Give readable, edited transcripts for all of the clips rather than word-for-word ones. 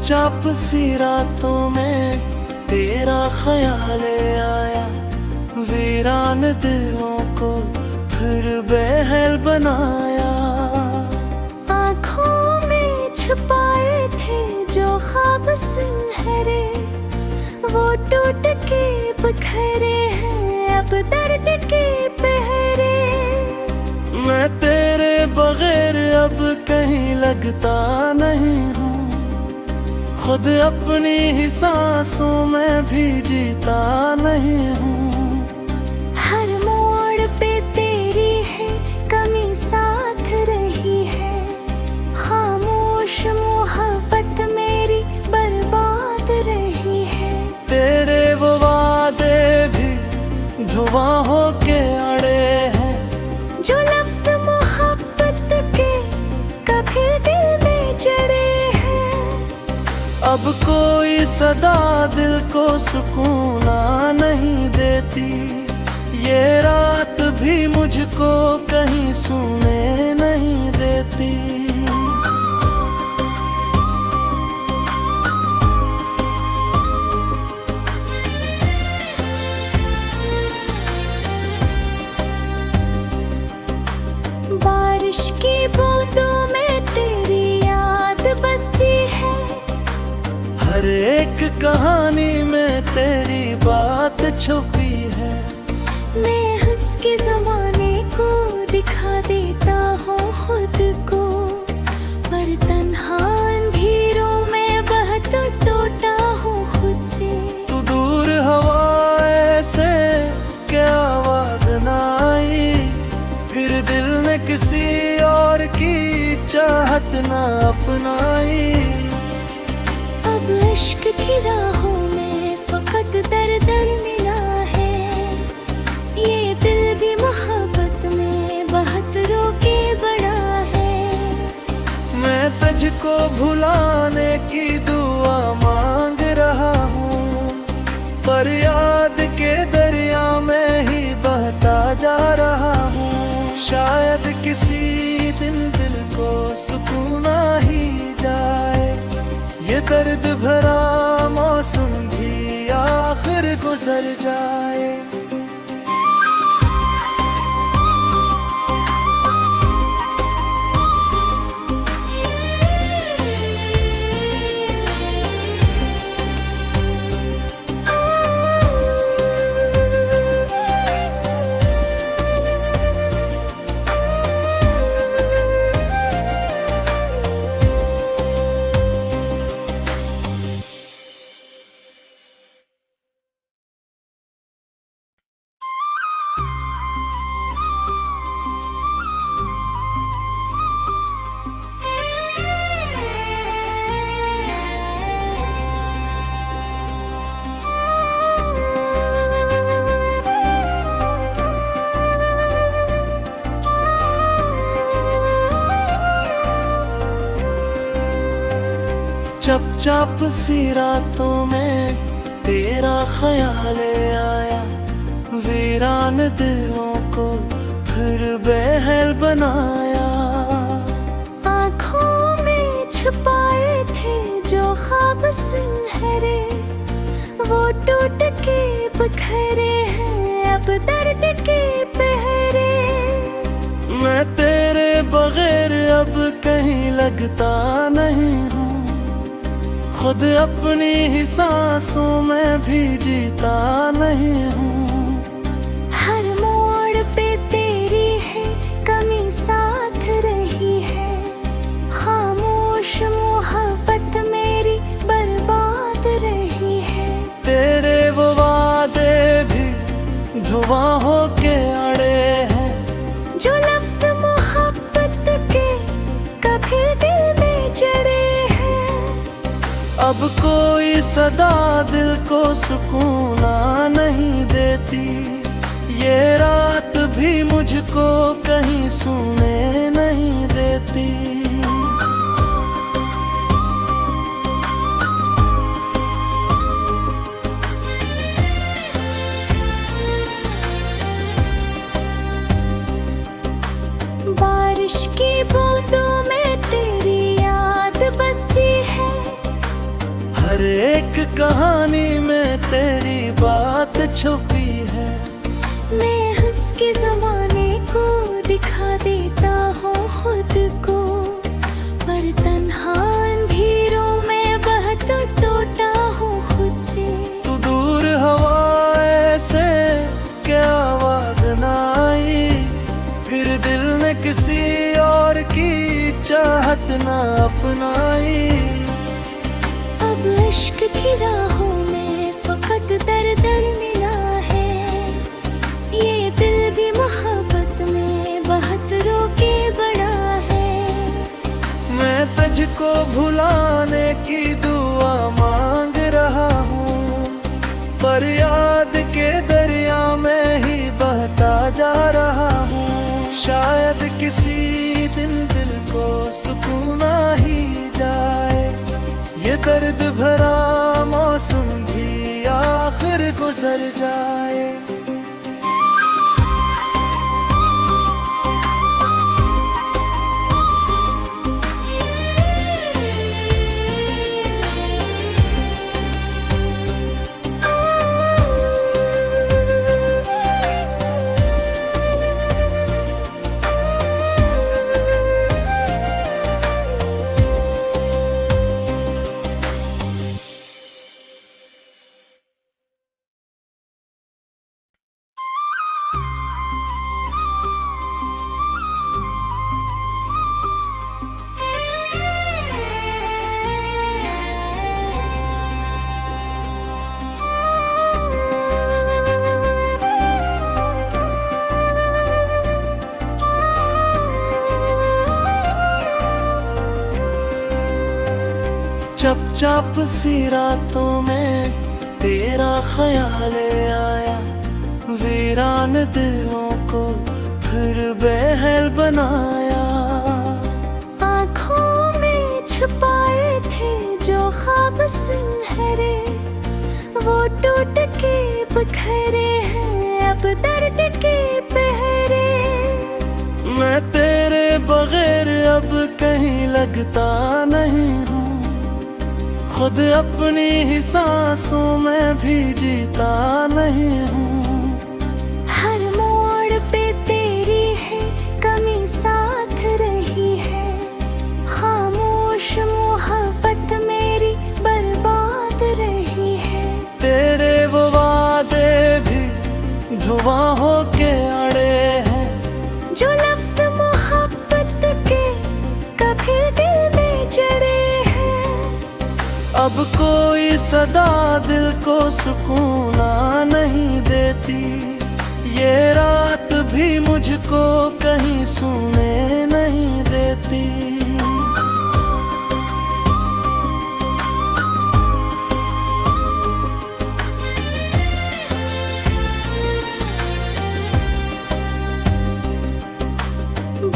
चुपचाप सी रातों में तेरा ख्याल आया, वीरान दिलों को फिर बेहाल बनाया। आँखों में छुपाए थे जो ख्वाब सुनहरे, वो टूट के बिखरे हैं अब दर्द के पहरे। मैं तेरे बगैर अब कहीं लगता नहीं हूँ, खुद अपनी ही सांसों में भी जीता नहीं हूँ। हर मोड़ पे तेरी है कमी साथ रही है, खामोश मोहब्बत मेरी बर्बाद रही है। तेरे वो वादे भी धुआं होके अड़े हैं, जो लफ्ज़ मोहब्बत के कभी दिल में जड़े हैं। अब कोई सदा दिल को सुकून नहीं देती, ये रात भी मुझको कहीं सोने नहीं देती। बारिश की बूंदों में तेरी याद बसी है, हर एक कहानी में तेरी बात छुपी है। मैं हंस के ज़माने को दिखा देता हूँ खुद को, पर तन्हा अंधेरों में बहता टूटा हूँ खुद से। तू दूर हवाएं से क्या आवाज ना आई, फिर दिल ने किसी और की चाहत ना अपनाई। अब इश्क की राहों में फकत दर्द मिला है, ये दिल भी मोहब्बत में बहुत रोके बड़ा है। मैं तुझको भुलाने की दुआ मांग रहा हूँ, पर याद के दरिया में ही बहता जा रहा हूँ। शायद किसी दिन दिल को सुकून ही जाए, ये दर्द भरा मौसम भी आखिर गुजर जाए। चुपचाप सी रातों में तेरा ख्याल आया, वीरान दिलों को फिर बेहाल बनाया। आँखों में छुपाए थे जो ख्वाब सुनहरे, वो टूट के बिखरे हैं अब दर्द के पहरे। मैं तेरे बगैर अब कहीं लगता नहीं हूँ, खुद अपनी ही सांसों में भी जीता नहीं हूँ। हर मोड़ पे तेरी है कमी साथ रही है, खामोश मोहब्बत मेरी बर्बाद रही है। तेरे वो वादे भी धुआं होके अड़े हैं, जो लफ्ज़ मोहब्बत के कभी दिल में जड़े हैं। अब कोई सदा दिल को सुकून नहीं देती, ये रात भी मुझको कहीं सोने नहीं देती। बारिश की बूंदों में तेरी याद बसी है, हर एक कहानी में तेरी बात छुपी है। मैं हंस के जमाने को दिखा देता हूँ खुद को, पर तन्हा अंधेरों में बहता टूटा हूँ खुद से। तू दूर हवाएं से क्या आवाज ना आई, फिर दिल ने किसी और की चाहत ना अपनाई। अब इश्क की राहों में फकत दर्द मिला है, ये दिल भी मोहब्बत में बहुत रोके बड़ा है। मैं तुझको भुलाने की दुआ मांग रहा हूँ, पर याद के दरिया में ही बहता जा रहा हूँ। शायद किसी दिन दिल को सुकून आ ही जाए, ये दर्द भरा मौसम भी आखिर गुजर जाए। चुपचाप सी रातों में तेरा ख्याल आया, वीरान दिलों को फिर बेहाल बनाया। आँखों में छुपाए थे जो ख्वाब सुनहरे, वो टूट के बिखरे हैं अब दर्द के पहरे। मैं तेरे बगैर अब कहीं लगता नहीं हूँ, खुद अपनी ही सांसों में भी जीता नहीं हूँ। हर मोड़ पे तेरी है कमी साथ रही है, खामोश मोहब्बत मेरी बर्बाद रही है। तेरे वो वादे भी धुआं होके अड़े हैं, जो लफ्ज़ मोहब्बत के कभी दिल में जड़े हैं। अब कोई सदा दिल को सुकून नहीं देती, ये रात भी मुझको कहीं सोने नहीं देती।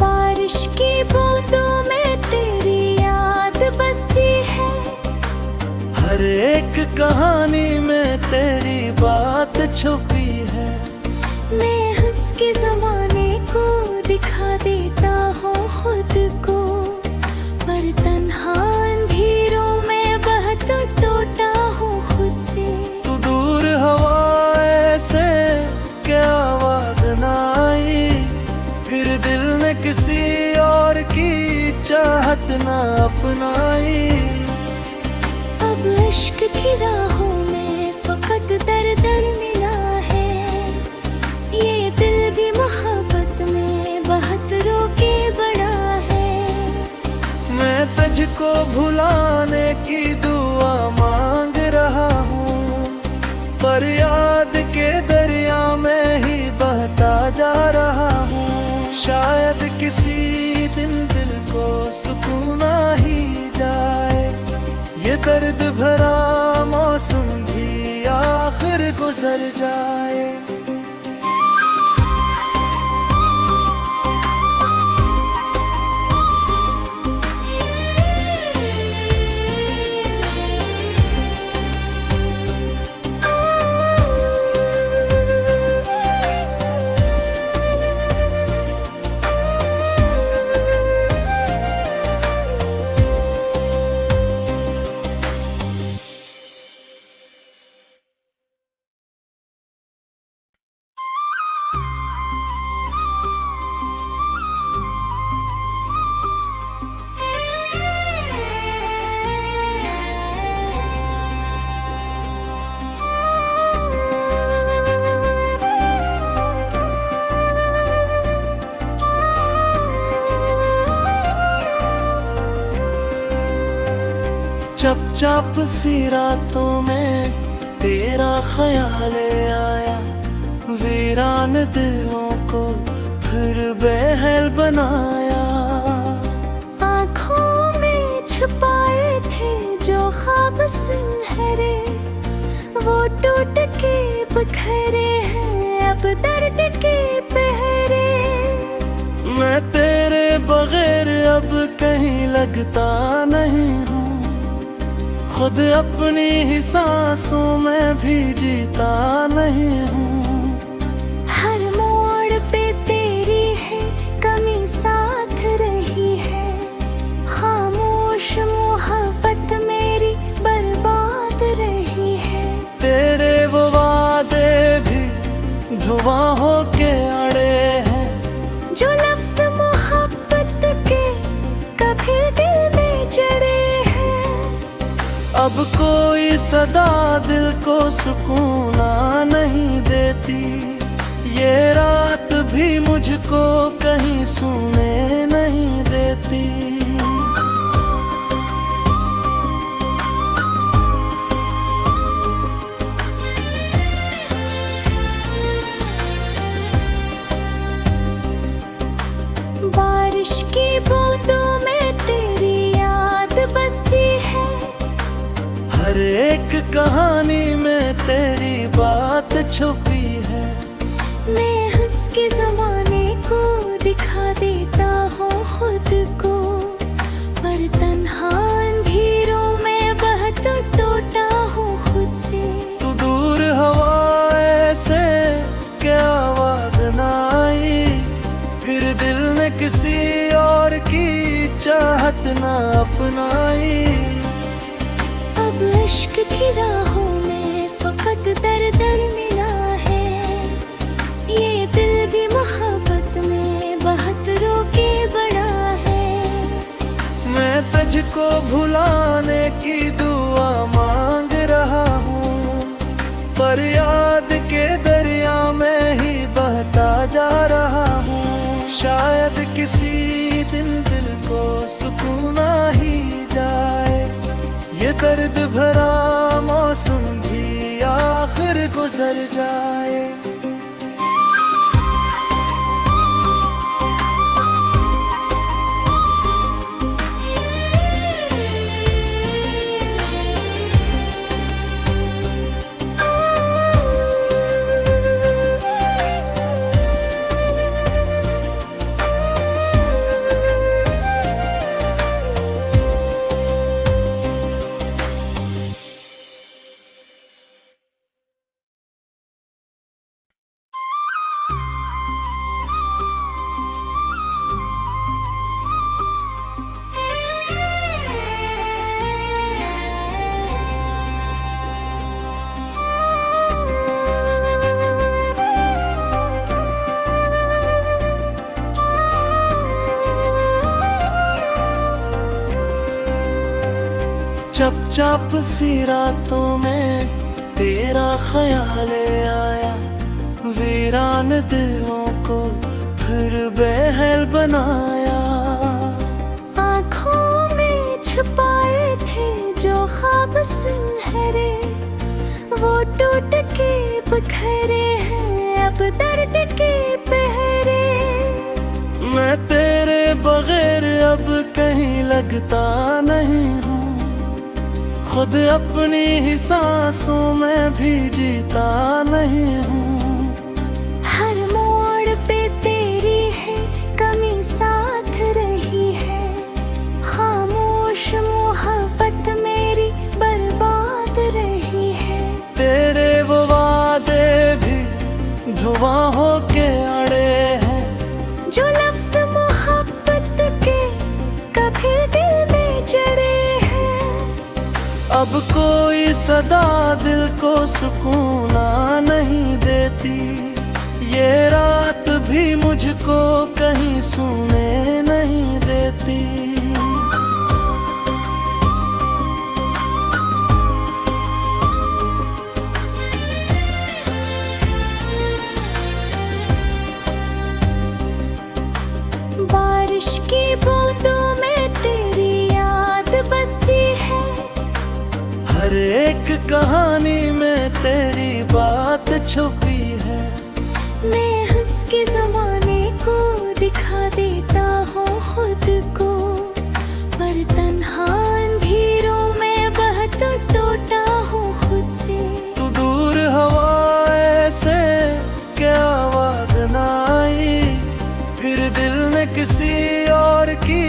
बारिश की बूंदों में तेरी याद बसी है, हर एक कहानी में तेरी बात छुपी है। मैं हंस के जमाने को दिखा देता हूँ खुद को, पर तन्हा अंधेरों में बहता टूटा हूँ खुद से। तू दूर हवाएं से क्या आवाज ना आई, फिर दिल ने किसी और की चाहत ना अपनाई। अब इश्क की राहों में फकत दर्द मिला है, ये दिल भी मोहब्बत में बहुत रोके बड़ा है। मैं तुझको भुलाने की दुआ मांग रहा हूँ, पर याद के दरिया में ही बहता जा रहा हूँ। शायद किसी दिन दिल को सुकून आ ही जाए, ये दर्द भरा मौसम भी आखिर गुजर जाए। चुपचाप सी रातों में तेरा ख्याल आया, वीरान दिलों को फिर बेहल बनाया। आँखों में छुपाए थे जो ख्वाब सुनहरे, वो टूट के बिखरे हैं अब दर्द के पहरे। मैं तेरे बगैर अब कहीं लगता नहीं हूँ, खुद अपनी ही सांसों में भी जीता नहीं हूँ। हर मोड़ पे तेरी है कमी साथ रही है, खामोश मोहब्बत मेरी बर्बाद रही है। तेरे वो वादे भी धुआं होके अड़े हैं, जो लफ्ज़ मोहब्बत के कभी दिल में जड़े हैं। अब कोई सदा दिल को सुकून नहीं देती, ये रात भी मुझको कहीं सोने नहीं देती। बारिश की बूंदों में तेरी याद बसी है, हर एक कहानी में तेरी बात छुपी है। मैं हंस के ज़माने को दिखा देता हूँ खुद को, पर तन्हा अंधेरों में बहता टूटा हूँ खुद से। तू दूर हवाएं से क्या आवाज ना आई, फिर दिल ने किसी और की चाहत ना अपनाई। अब इश्क की राहों में फकत दर्द मिला है, ये दिल भी मोहब्बत में बहुत रोके बड़ा है। मैं तुझको भुलाने की दुआ मांग रहा हूँ, पर याद के दरिया में ही बहता जा रहा हूँ। शायद किसी दिन दिल को सुकून ही जाए, ये दर्द भरा मौसम भी आखिर गुजर जाए। चुपचाप सी रातों में तेरा ख्याल आया, वीरान दिलों को फिर बेहल बनाया। आँखों में छुपाए थे जो ख्वाब सुनहरे, वो टूट के बिखरे हैं अब दर्द के पहरे। मैं तेरे बगैर अब कहीं लगता नहीं हूँ, खुद अपनी ही सांसों में भी जीता नहीं हूँ। हर मोड़ पे तेरी है कमी साथ रही है, खामोश मोहब्बत मेरी बर्बाद रही है। तेरे वो वादे भी धुआं होके अड़े हैं, जो लफ्ज़ मोहब्बत के कभी दिल में जड़े हैं। अब कोई सदा दिल को सुकून नहीं देती, ये रात भी मुझको कहीं सोने नहीं देती। बारिश की बूंदों में तेरी याद बसी है, एक कहानी में तेरी बात छुपी है। मैं हंस के जमाने को दिखा देता हूँ खुद को, पर तन्हा अंधेरों में बहता टूटा हूँ खुद से। तू दूर हवा से क्या आवाज ना आई, फिर दिल ने किसी और की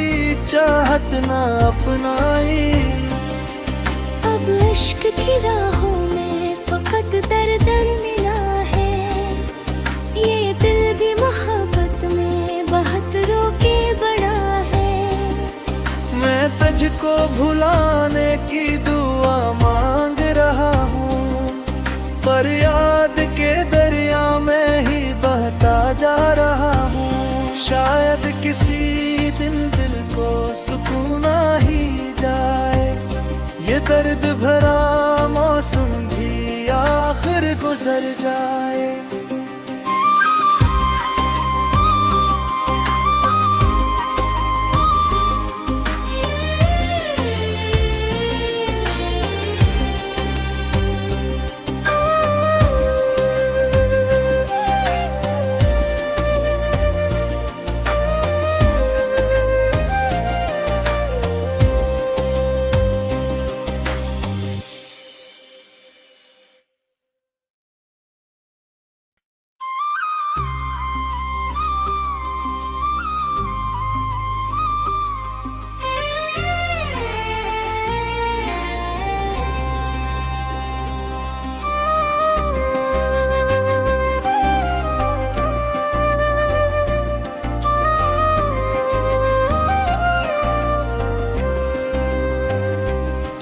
चाहत ना अपनाई। अब इश्क की राहों में फकत दर दर मिला है, ये दिल भी मोहब्बत में बहुत रोके बड़ा है। मैं तुझको भुलाने की दुआ मांग रहा हूँ, पर याद के दरिया में ही बहता जा रहा हूँ। शायद किसी दिन दिल को सुकून आ ही जाए, ये दर्द भरा मौसम भी आखिर गुजर जाए।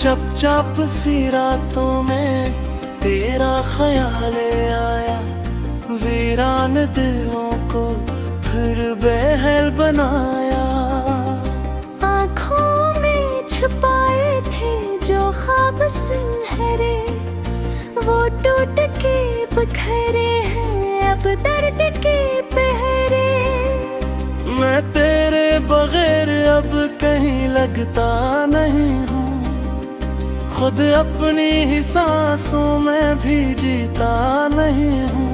चुपचाप सी रातों में तेरा ख्याल आया, वीरान दिलों को फिर बेहाल बनाया। आँखों में छुपाए थे जो ख्वाब सुनहरे, वो टूट के बिखरे हैं अब दर्द के पहरे। मैं तेरे बगैर अब कहीं लगता नहीं हूँ, खुद अपनी ही सांसों में भी जीता नहीं हूँ।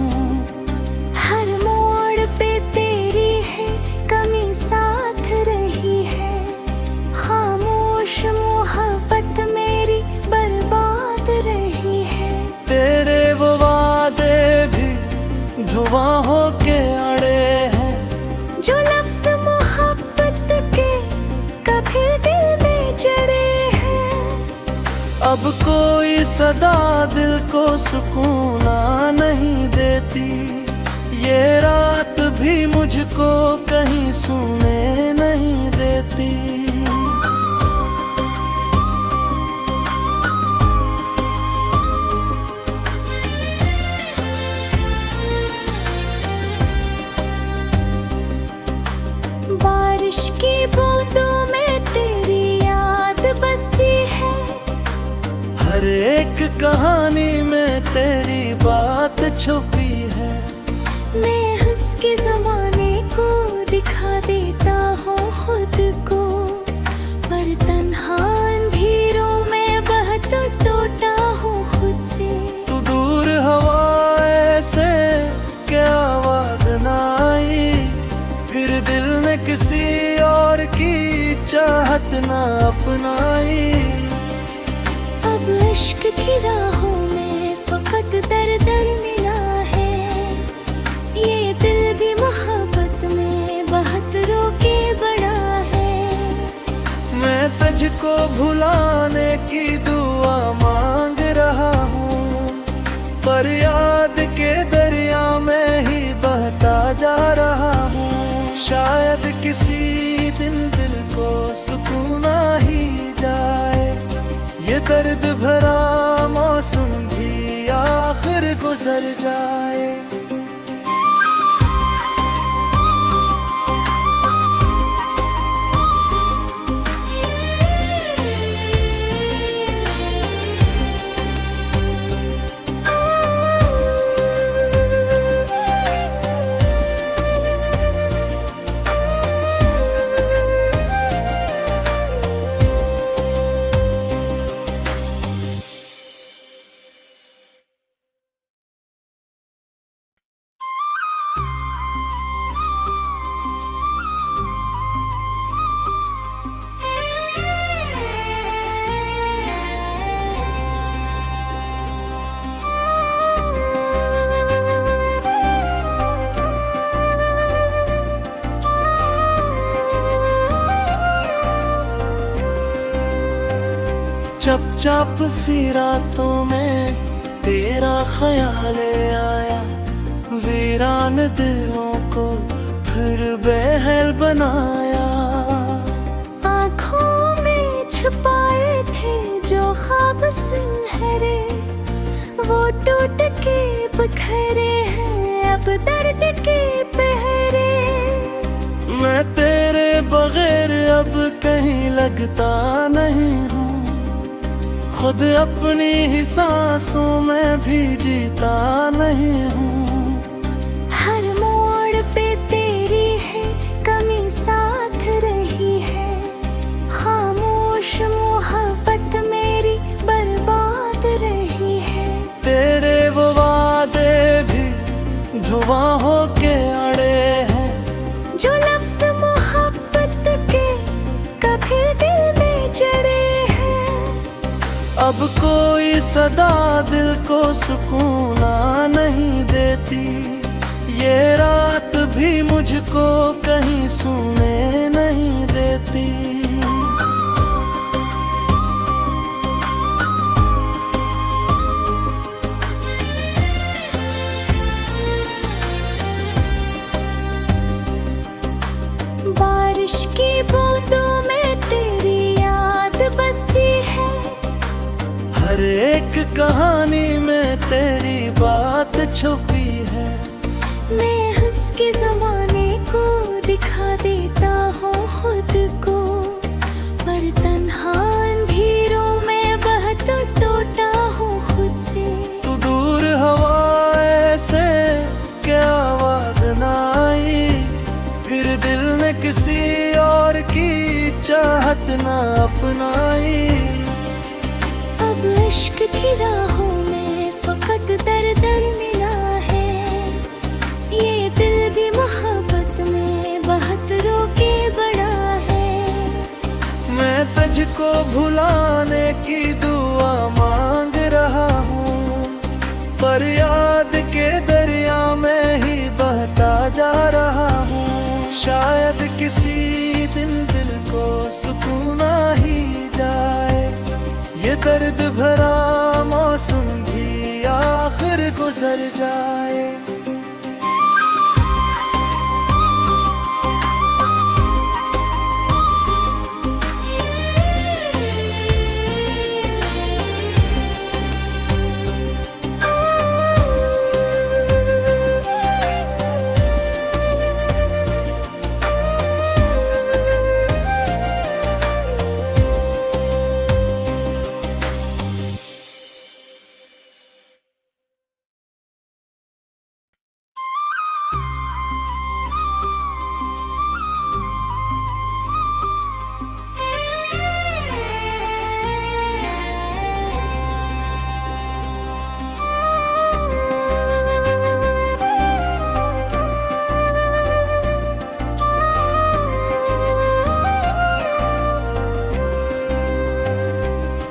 हर मोड़ पे तेरी है कमी साथ रही है, खामोश मोहब्बत मेरी बर्बाद रही है। तेरे वो वादे भी धुआं होके अड़े हैं, जो लफ्ज़ मोहब्बत के कभी दिल में जड़े हैं। अब कोई सदा दिल को सुकून नहीं देती, ये रात भी मुझको कहीं सोने नहीं देती। बारिश की बूंदों में तेरी याद बसी है, हर एक कहानी में तेरी बात छुपी है। मैं हंस के जमाने को दिखा देता हूँ खुद को, पर तन्हा अंधेरों में बहता टूटा हूँ खुद से। तू दूर हवा से क्या आवाज ना आई, फिर दिल ने किसी और की चाहत ना अपनाई। अब इश्क की राहों में फकत दर दर मिला है, ये दिल भी मोहब्बत में बहुत रोके बड़ा है। मैं तुझको भुलाने की दुआ मांग रहा हूँ, पर याद के दरिया में ही बहता जा रहा हूँ। शायद किसी दिन दिल को सुकून आ ही जाए, ये दर्द भरा मौसम भी आखिर गुजर जाए। चुपचाप सी रातों में तेरा ख्याल आया, वीरान दिलों को फिर बेहल बनाया। आँखों में छुपाए थे जो ख्वाब सुनहरे, वो टूट के बिखरे हैं अब दर्द के पहरे। मैं तेरे बगैर अब कहीं लगता नहीं हूँ, खुद अपनी ही सांसों में भी जीता नहीं हूँ। हर मोड़ पे तेरी है कमी साथ रही है, खामोश मोहब्बत मेरी बर्बाद रही है। तेरे वो वादे भी धुआं होके अड़े हैं, जो लफ्ज़ मोहब्बत के कभी दिल में जड़े हैं। अब कोई सदा दिल को सुकून नहीं देती, ये रात भी मुझको कहीं सोने नहीं देती। बारिश की बूंदों में तेरी याद बसी है, हर एक कहानी में तेरी बात छुपी है। मैं हंस के ज़माने को दिखा देता हूँ खुद को, पर तन्हा अंधेरों में बहता टूटा हूँ खुद से। तू दूर हवाएं से क्या आवाज ना आई, फिर दिल ने किसी और की चाहत ना अपनाई। अब इश्क की राहों में फकत दर दर मिला है, ये दिल भी मोहब्बत में बहुत रोके बड़ा है। मैं तुझको भुलाने की दुआ मांग रहा हूँ, पर याद के दरिया में ही बहता जा रहा हूँ। शायद किसी दिन दिल को सुकून ही जाए, ये दर्द भरा मौसम भी आखिर गुजर जाए।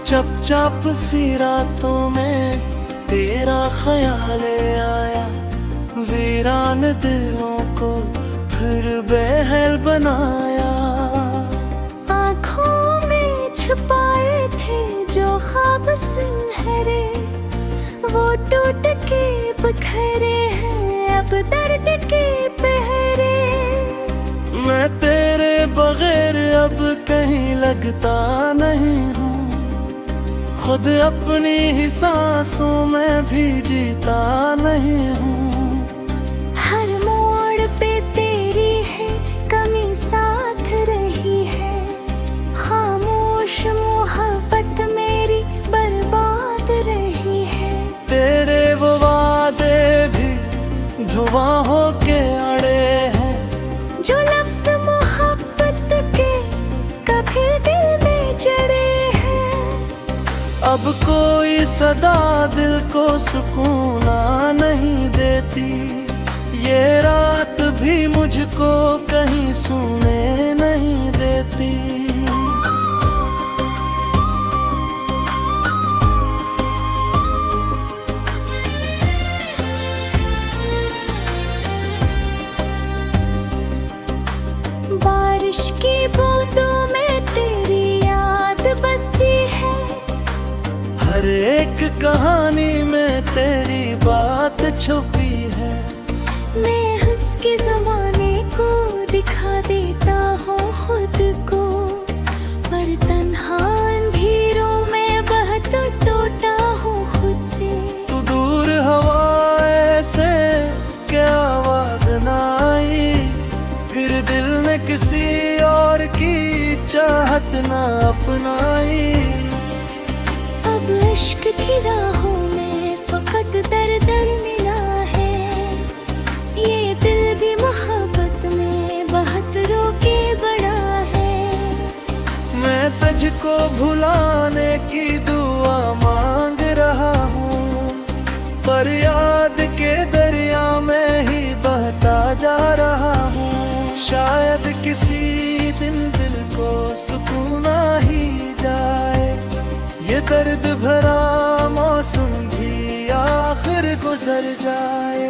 चुपचाप सी रातों में तेरा ख्याल आया, वीरान दिलों को फिर बेहल बनाया। आँखों में छुपाए थे जो ख्वाब सुनहरे, वो टूट के बिखरे हैं अब दर्द के पहरे। मैं तेरे बगैर अब कहीं लगता नहीं हूँ, खुद अपनी ही सांसों में भी जीता नहीं हूँ। हर मोड़ पे तेरी है कमी साथ रही है, खामोश मोहब्बत मेरी बर्बाद रही है। तेरे वो वादे भी धुआं होके अड़े हैं, जो लफ्ज़ मोहब्बत के कभी दिल में जड़े हैं। अब कोई सदा दिल को सुकून नहीं देती, ये रात भी मुझको कहीं सोने नहीं देती। बारिश की बूंदों में तेरी याद बसी है, हर एक कहानी में तेरी बात छुपी है। मैं हंस के जमाने को दिखा देता हूँ खुद को, पर तन्हा अंधेरों में बहता टूटा हूँ खुद से। तू दूर हवा से क्या आवाज ना आई, फिर दिल ने किसी और की चाहत ना अपनाई। अब इश्क की राहों में फकत दर दर मिला है, ये दिल भी मोहब्बत में बहुत रोके बड़ा है। मैं तुझको भुलाने की दुआ मांग रहा हूँ, पर याद के दरिया में ही बहता जा रहा हूँ। शायद किसी दिन दिल को सुकून आ ही जाए, ये दर्द भरा मौसम भी आखिर गुजर जाए।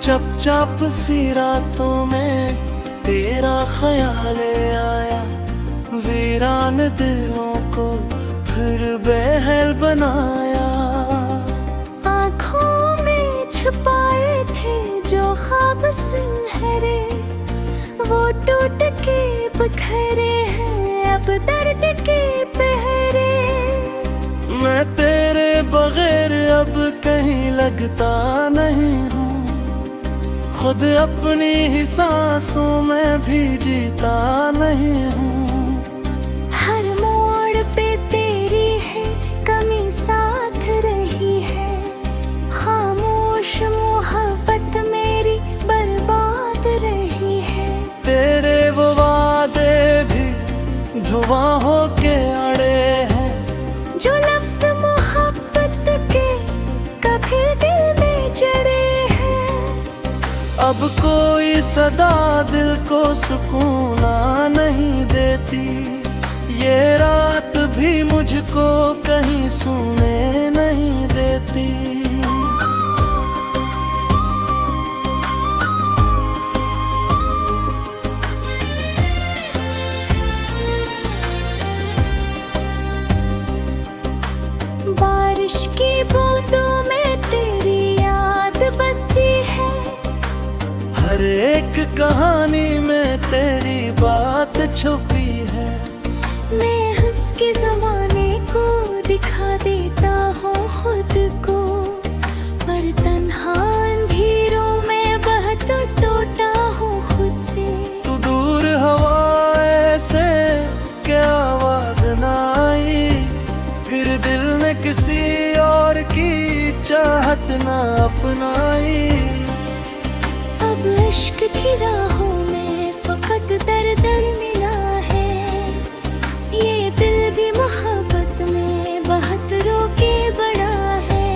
चुपचाप सी रातों में तेरा ख्याल आया, वीरान दिलों को फिर बेहल बनाया। आँखों में छुपाए थे जो ख्वाब सुनहरे, वो टूट के बिखरे हैं अब दर्द के पहरे। मैं तेरे बगैर अब कहीं लगता नहीं हूँ, खुद अपनी ही सांसों में भी जीता नहीं हूँ। हर मोड़ पे तेरी है कमी साथ रही है, खामोश मोहब्बत मेरी बर्बाद रही है। तेरे वो वादे भी धुआं होके अड़े हैं, जो लफ्ज़ मोहब्बत के कभी दिल में जड़े हैं। अब कोई सदा दिल को सुकून नहीं देती, ये रात भी मुझको कहीं सोने नहीं देती। बारिश की बूंदों में तेरी याद बसी है, हर एक कहानी में तेरी बात छुपी है। मैं हंस के जमाने को दिखा देता हूँ खुद को, पर तन्हा अंधेरों में बहता टूटा हूँ खुद से। तू दूर हवा से क्या आवाज ना आई, फिर दिल ने किसी और की चाहत ना अपनाई। अब इश्क की राहों में फकत दर दर मिला है, ये दिल भी मोहब्बत में बहुत रोके बड़ा है।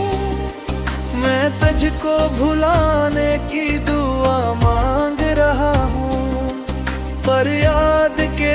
मैं तुझको भुलाने की दुआ मांग रहा हूँ, पर याद के